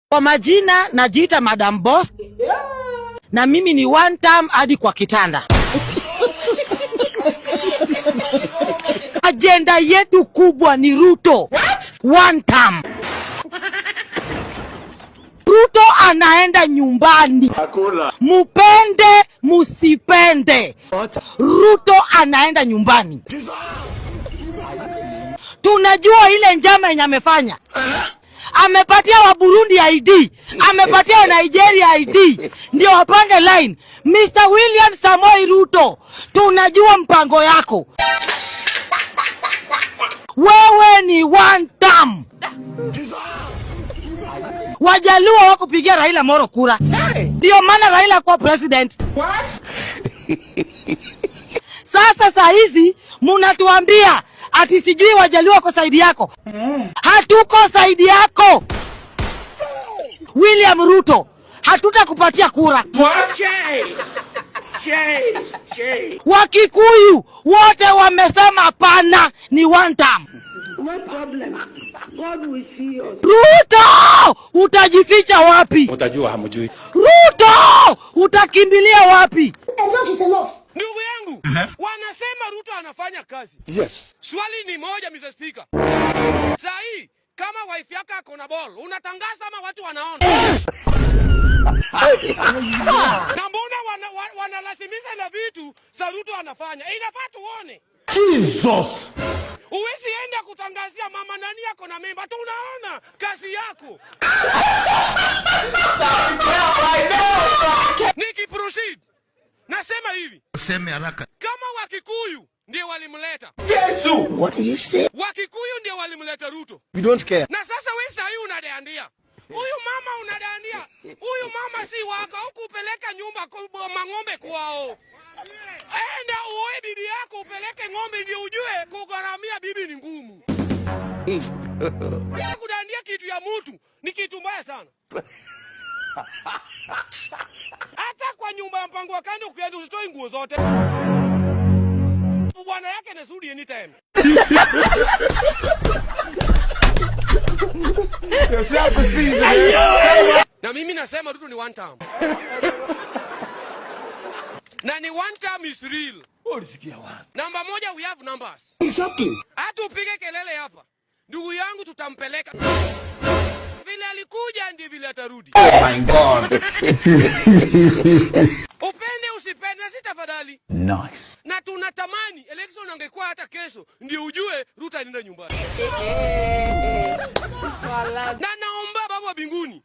Kwa majina najiita Madam Boss. Na mimi ni one term hadi kwa kitanda. Agenda yetu kubwa ni Ruto. What? One term. Ruto anaenda nyumbani. Hakuna. Mupende, musipende. What? Ruto anaenda nyumbani. Tunajua ile njama yenye amefanya. Amepatia wa Burundi ID, amepatia wa Nigeria ID, ndio wapange line. Mr. William Samoei Ruto, tunajua mpango yako. Wewe ni one term. Wajaluo wako pigia Raila Moro kura. Ndio maana Raila kwa president. What? Sasa saa hizi munatuambia ati sijui Wajaluo wako saidi yako. Hatuko saidi yako. William Ruto, hatutakupatia kura. What? Wakikuyu wote wamesema pana, ni one term. No problem. God will see us. Ruto, utajificha wapi? Utajua hamjui. Ruto, utakimbilia wapi? Enough is enough. Ndugu yangu, wanasema Ruto anafanya kazi. Yes. Swali ni moja, Mr. Speaker. Saa hii kama wife yako ako na ball, unatangaza ama watu wanaona? Na mbona wanalazimisha na vitu za Ruto anafanya? Inafaa tuone. Jesus. Uwezi enda kutangazia mama nani yako na mimba, tunaona kazi yako. Nikiproceed, nasema hivi. Useme haraka. Kama Wakikuyu ndio walimleta. Yesu. What do you say? Wakikuyu ndio walimleta Ruto. We don't care. Na sasa wewe sasa hivi unadandia. Huyu mama unadandia. Huyu mama si wako, ukupeleka nyumba kwa mang'ombe kwao. Enda uoe bibi yako upeleke ng'ombe ndio ujue kugharamia bibi ni ngumu. Kudandia kitu ya mtu ni kitu mbaya sana. Hata kwa nyumba ya mpango wa kando ukienda usitoi nguo zote. Bwana yake anasudi anytime. Na mimi nasema Ruto ni one term. Na ni one term is real. Ulisikia wapi? Namba moja, we have numbers. Exactly. Hata upige kelele hapa, ndugu yangu tutampeleka. Vile alikuja ndi vile atarudi. Oh my God. Upende usipende, si tafadhali. Nice. Na tunatamani election angekuwa hata kesho ndio ujue Ruto anaenda nyumbani. Na naomba Baba wa mbinguni